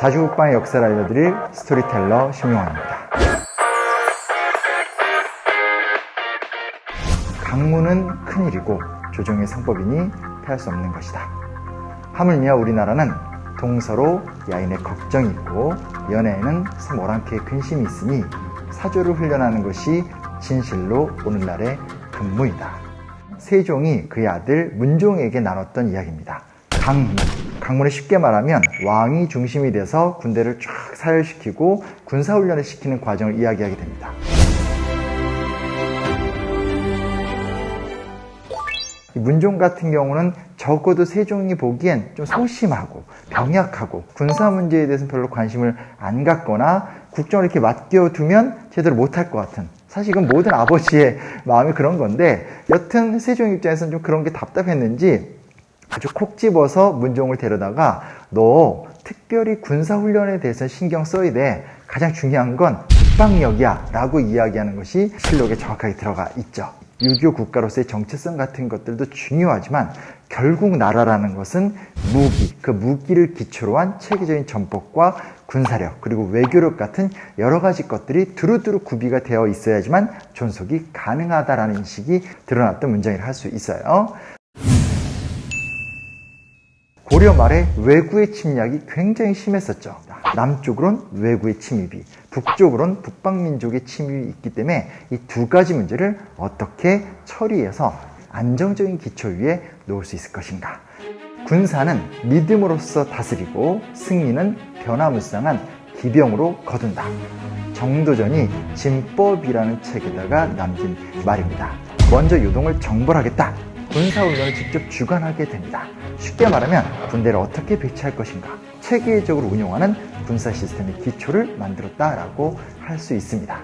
자주국방의 역사를 알려드릴 스토리텔러 심용환입니다. 강문은 큰일이고 조정의 성법이니 피할 수 없는 것이다. 하물며 우리나라는 동서로 야인의 걱정이 있고 연애에는 스모랑케의 근심이 있으니 사조를 훈련하는 것이 진실로 오늘날의 근무이다. 세종이 그의 아들 문종에게 나눴던 이야기입니다. 강문을 쉽게 말하면 왕이 중심이 돼서 군대를 쫙 사열시키고 군사훈련을 시키는 과정을 이야기하게 됩니다. 문종 같은 경우는 적어도 세종이 보기엔 좀 소심하고 병약하고 군사 문제에 대해서는 별로 관심을 안 갖거나 국정을 이렇게 맡겨두면 제대로 못할 것 같은, 사실 이건 모든 아버지의 마음이 그런 건데, 여튼 세종 입장에서는 좀 그런 게 답답했는지 아주 콕 집어서 문종을 데려다가 너 특별히 군사훈련에 대해서 신경 써야 돼. 가장 중요한 건 국방력이야 라고 이야기하는 것이 실록에 정확하게 들어가 있죠. 유교 국가로서의 정체성 같은 것들도 중요하지만 결국 나라라는 것은 무기, 그 무기를 기초로 한 체계적인 전법과 군사력 그리고 외교력 같은 여러 가지 것들이 두루두루 구비가 되어 있어야지만 존속이 가능하다라는 인식이 드러났던 문장이라 할 수 있어요. 고려 말에 왜구의 침략이 굉장히 심했었죠. 남쪽으로는 왜구의 침입이, 북쪽으로는 북방민족의 침입이 있기 때문에 이 두 가지 문제를 어떻게 처리해서 안정적인 기초 위에 놓을 수 있을 것인가. 군사는 믿음으로써 다스리고 승리는 변화무쌍한 기병으로 거둔다. 정도전이 진법이라는 책에다가 남긴 말입니다. 먼저 요동을 정벌하겠다. 군사훈련을 직접 주관하게 됩니다. 쉽게 말하면 군대를 어떻게 배치할 것인가, 체계적으로 운용하는 군사 시스템의 기초를 만들었다라고 할 수 있습니다.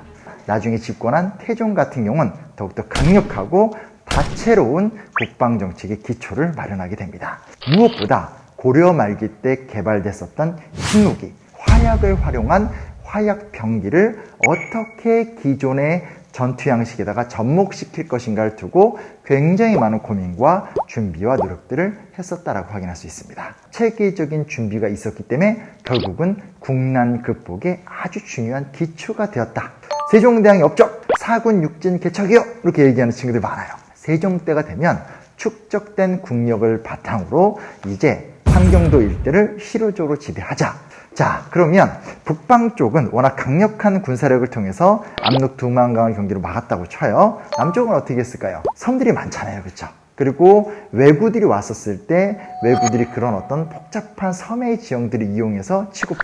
나중에 집권한 태종 같은 경우는 더욱더 강력하고 다채로운 국방정책의 기초를 마련하게 됩니다. 무엇보다 고려 말기 때 개발됐었던 신무기, 화약을 활용한 화약병기를 어떻게 기존의 전투 양식에다가 접목시킬 것인가를 두고 굉장히 많은 고민과 준비와 노력들을 했었다라고 확인할 수 있습니다. 체계적인 준비가 있었기 때문에 결국은 국난 극복에 아주 중요한 기초가 되었다. 세종대왕의 업적, 사군 육진 개척이요! 이렇게 얘기하는 친구들 많아요. 세종 때가 되면 축적된 국력을 바탕으로 이제 함경도 일대를 실효적으로 지배하자. 자, 그러면 북방 쪽은 워낙 강력한 군사력을 통해서 압록 두만강을 경기로 막았다고 쳐요. 남쪽은 어떻게 했을까요? 섬들이 많잖아요, 그렇죠? 그리고 왜구들이 왔었을 때 왜구들이 그런 어떤 복잡한 섬의 지형들을 이용해서 치고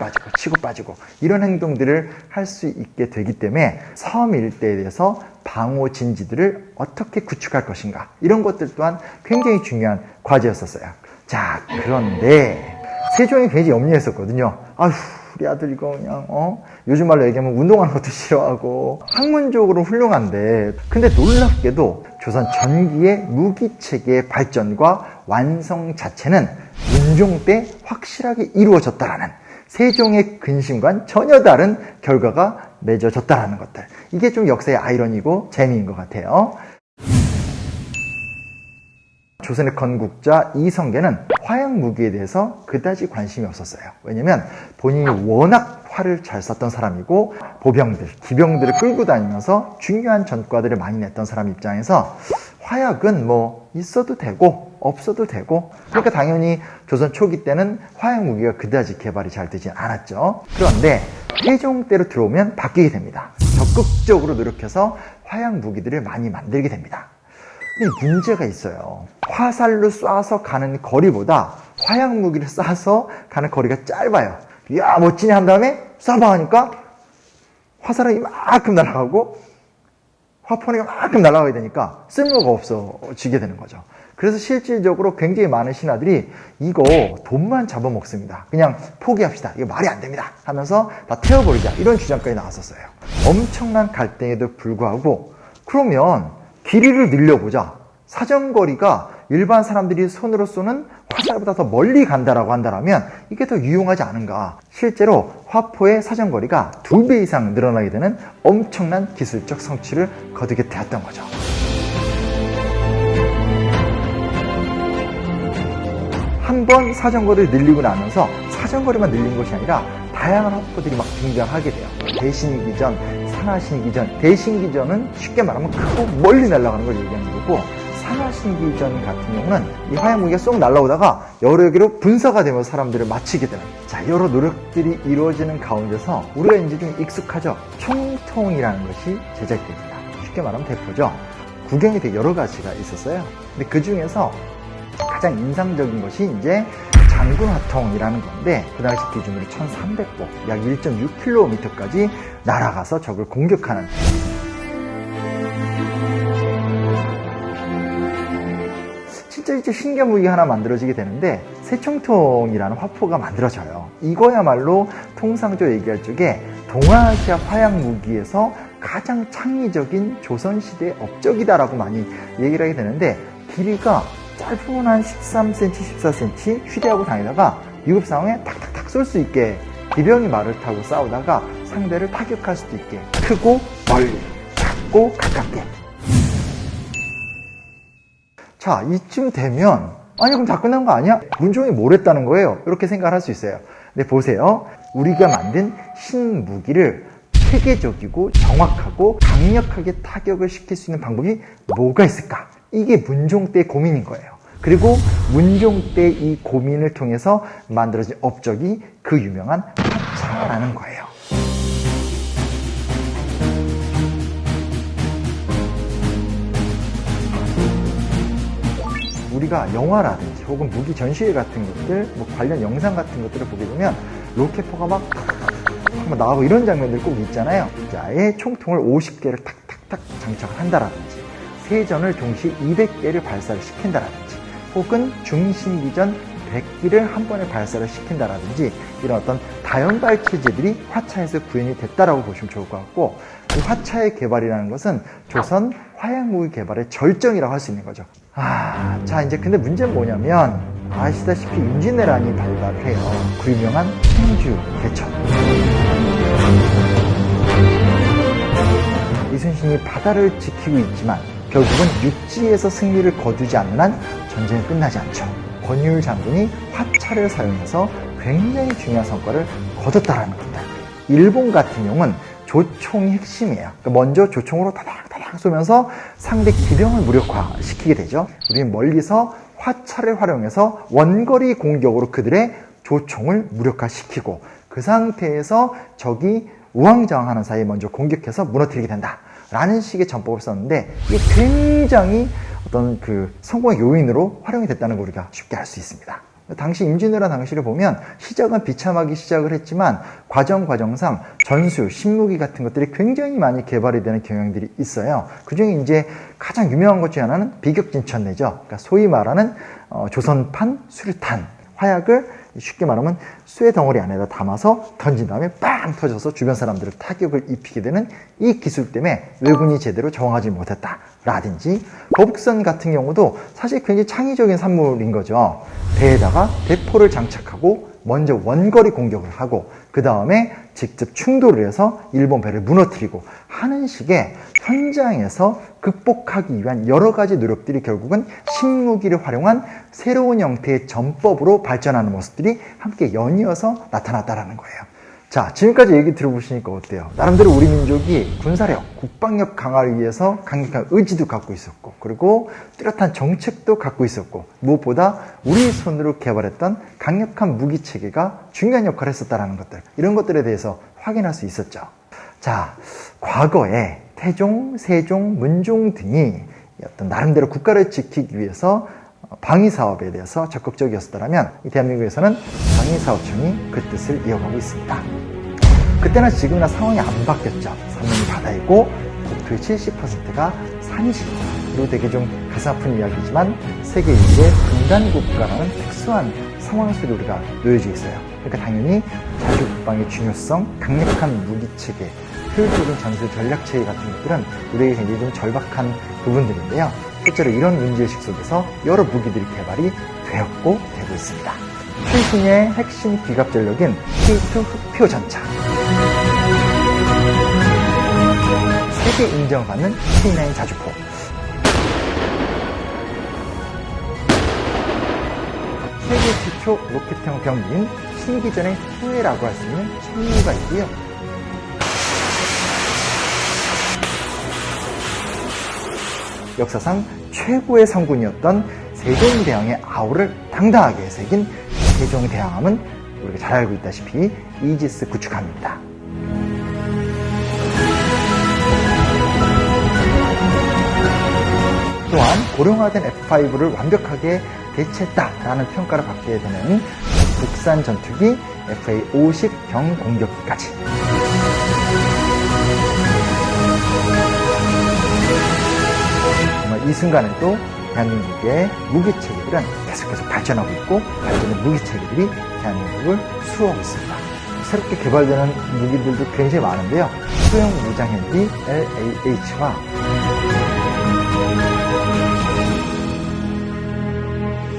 빠지고 이런 행동들을 할 수 있게 되기 때문에 섬 일대에 대해서 방호 진지들을 어떻게 구축할 것인가, 이런 것들 또한 굉장히 중요한 과제였었어요. 자, 그런데 세종이 굉장히 염려했었거든요. 아휴, 우리 아들 이거 그냥 요즘 말로 얘기하면 운동하는 것도 싫어하고 학문적으로 훌륭한데, 근데 놀랍게도 조선 전기의 무기체계의 발전과 완성 자체는 문종 때 확실하게 이루어졌다라는, 세종의 근심과는 전혀 다른 결과가 맺어졌다라는 것들, 이게 좀 역사의 아이러니고 재미인 것 같아요. 조선의 건국자 이성계는 화약 무기에 대해서 그다지 관심이 없었어요. 왜냐면 본인이 워낙 활을 잘 쐈던 사람이고 보병들, 기병들을 끌고 다니면서 중요한 전과들을 많이 냈던 사람 입장에서 화약은 뭐 있어도 되고 없어도 되고, 그러니까 당연히 조선 초기 때는 화약 무기가 그다지 개발이 잘 되지 않았죠. 그런데 태종 때로 들어오면 바뀌게 됩니다. 적극적으로 노력해서 화약 무기들을 많이 만들게 됩니다. 근데 문제가 있어요. 화살로 쏴서 가는 거리보다 화약 무기를 쏴서 가는 거리가 짧아요. 이야, 멋지냐 한 다음에 쏴봐 하니까 화살은 이만큼 날아가고 화포는 이만큼 날아가게 되니까 쓸모가 없어지게 되는 거죠. 그래서 실질적으로 굉장히 많은 신하들이 이거 돈만 잡아먹습니다. 그냥 포기합시다. 이거 말이 안 됩니다. 하면서 다 태워버리자. 이런 주장까지 나왔었어요. 엄청난 갈등에도 불구하고 그러면 길이를 늘려보자. 사정거리가 일반 사람들이 손으로 쏘는 화살보다 더 멀리 간다라고 한다면 이게 더 유용하지 않은가. 실제로 화포의 사정거리가 2배 이상 늘어나게 되는 엄청난 기술적 성취를 거두게 되었던 거죠. 한 번 사정거리를 늘리고 나면서 사정거리만 늘린 것이 아니라 다양한 화포들이 막 등장하게 돼요. 대신기전, 산화신기전. 대신기전은 쉽게 말하면 크고 멀리 날아가는 걸 얘기하는 거고, 산화신기전 같은 경우는 이 화약 무기가 쏙 날아오다가 여러 개로 분사가 되면서 사람들을 맞히게 되는, 자, 여러 노력들이 이루어지는 가운데서 우리가 이제 좀 익숙하죠. 총통이라는 것이 제작이 됩니다. 쉽게 말하면 대포죠. 구경이 되게 여러 가지가 있었어요. 근데 그 중에서 가장 인상적인 것이 이제 장군화통이라는 건데, 그 당시 기준으로 1300보, 약 1.6km까지 날아가서 적을 공격하는, 진짜 이제 신기한 무기가 하나 만들어지게 되는데, 새총통이라는 화포가 만들어져요. 이거야말로 통상적으로 얘기할 적에 동아시아 화약 무기에서 가장 창의적인 조선시대 업적이다라고 많이 얘기를 하게 되는데, 길이가 짧으면 한 13cm, 14cm 휴대하고 다니다가 위급 상황에 탁탁탁 쏠 수 있게, 기병이 말을 타고 싸우다가 상대를 타격할 수도 있게, 크고 멀리, 작고 가깝게. 자, 이쯤 되면 아니 그럼 다 끝난 거 아니야? 문종이 뭘 했다는 거예요? 이렇게 생각할 수 있어요. 근데 보세요. 우리가 만든 신무기를 체계적이고 정확하고 강력하게 타격을 시킬 수 있는 방법이 뭐가 있을까? 이게 문종 때의 고민인 거예요. 그리고 문종 때 이 고민을 통해서 만들어진 업적이 그 유명한 화차라는 거예요. 우리가 영화라든지 혹은 무기 전시회 같은 것들, 뭐 관련 영상 같은 것들을 보게 되면 로켓포가 막 한번 나가고 이런 장면들 꼭 있잖아요. 아예 총통을 50개를 탁탁탁 장착을 한다라든지, 세전을 동시에 200개를 발사를 시킨다라든지, 혹은 중신기전 100기를 한 번에 발사를 시킨다라든지, 이런 어떤 다연발 체제들이 화차에서 구현이 됐다라고 보시면 좋을 것 같고, 이 화차의 개발이라는 것은 조선 화약무기 개발의 절정이라고 할 수 있는 거죠. 자, 이제 근데 문제는 뭐냐면, 아시다시피 임진왜란이 발발을 해요. 그 유명한 행주 개천. 이순신이 바다를 지키고 있지만 결국은 육지에서 승리를 거두지 않는 한 전쟁이 끝나지 않죠. 권율 장군이 화차를 사용해서 굉장히 중요한 성과를 거뒀다는 겁니다. 일본 같은 경우는 조총이 핵심이에요. 그러니까 먼저 조총으로 다닥다닥 쏘면서 상대 기병을 무력화시키게 되죠. 우리는 멀리서 화차를 활용해서 원거리 공격으로 그들의 조총을 무력화시키고, 그 상태에서 적이 우왕좌왕하는 사이에 먼저 공격해서 무너뜨리게 된다라는 식의 전법을 썼는데, 이게 굉장히 어떤 그 성공의 요인으로 활용이 됐다는 걸 우리가 쉽게 알 수 있습니다. 당시 임진왜란 당시를 보면 시작은 비참하게 시작을 했지만 과정상 전술, 신무기 같은 것들이 굉장히 많이 개발이 되는 경향들이 있어요. 그중에 이제 가장 유명한 것 중에 하나는 비격진천내죠. 그러니까 소위 말하는 조선판 수류탄, 화약을 쉽게 말하면 쇠 덩어리 안에다 담아서 던진 다음에 빵 터져서 주변 사람들을 타격을 입히게 되는 이 기술 때문에 왜군이 제대로 저항하지 못했다라든지, 거북선 같은 경우도 사실 굉장히 창의적인 산물인 거죠. 배에다가 대포를 장착하고 먼저 원거리 공격을 하고 그 다음에 직접 충돌을 해서 일본 배를 무너뜨리고 하는 식의 현장에서 극복하기 위한 여러 가지 노력들이 결국은 신무기를 활용한 새로운 형태의 전법으로 발전하는 모습들이 함께 연이어서 나타났다는 거예요. 자, 지금까지 얘기 들어보시니까 어때요? 나름대로 우리 민족이 군사력, 국방력 강화를 위해서 강력한 의지도 갖고 있었고, 그리고 뚜렷한 정책도 갖고 있었고, 무엇보다 우리 손으로 개발했던 강력한 무기 체계가 중요한 역할을 했었다는 것들, 이런 것들에 대해서 확인할 수 있었죠. 자, 과거에 태종, 세종, 문종 등이 어떤 나름대로 국가를 지키기 위해서 방위사업에 대해서 적극적이었더라면, 이 대한민국에서는 방위사업청이 그 뜻을 이어가고 있습니다. 그때나 지금이나 상황이 안 바뀌었죠. 삼면이 바다이고 국토의 70%가 산이시고, 그리고 되게 좀 가슴 아픈 이야기지만 세계 2의 분단국가라는 특수한 상황 속에 우리가 놓여져 있어요. 그러니까 당연히 자주국방의 중요성, 강력한 무기체계, 효율적인 전술 전략체계 같은 것들은 우리에게 굉장히 좀 절박한 부분들인데요. 실제로 이런 문제의식 속에서 여러 무기들이 개발이 되었고 되고 있습니다. 최신의 핵심 기갑 전력인 K2 흑표 전차, 세계 인정받는 K9 자주포, 세계 최초 로켓형 병기인 심기전의 후예라고 할 수 있는 청유가 있고요. 역사상 최고의 성군이었던 세종대왕의 아우를 당당하게 새긴 세종대왕함은 우리가 잘 알고 있다시피 이지스 구축함입니다. 또한 고령화된 F5를 완벽하게 대체했다라는 평가를 받게 되는 국산 전투기 FA-50 경공격기까지. 정말 이 순간에도 대한민국의 무기체계들은 계속해서 발전하고 있고 발전된 무기체계들이 대한민국을 수호하고 있습니다. 새롭게 개발되는 무기들도 굉장히 많은데요. 소형 무장헬기 LAH와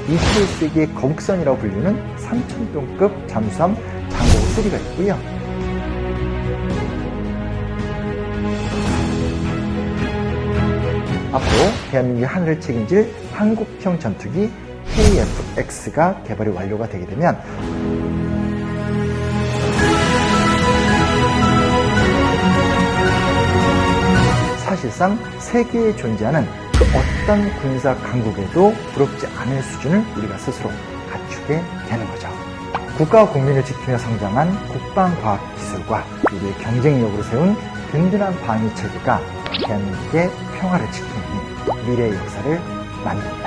21세기의 거북선이라고 불리는 3000톤급 잠수함 장고 3가 있고요. 앞으로 대한민국의 하늘을 책임질 한국형 전투기 KF-X가 개발이 완료가 되게 되면 사실상 세계에 존재하는 그 어떤 군사 강국에도 부럽지 않을 수준을 우리가 스스로 갖추게 되는 거죠. 국가와 국민을 지키며 성장한 국방과학기술과 우리의 경쟁력으로 세운 든든한 방위체계가 대한민국의 평화를 지키는 미래의 역사를 만듭니다.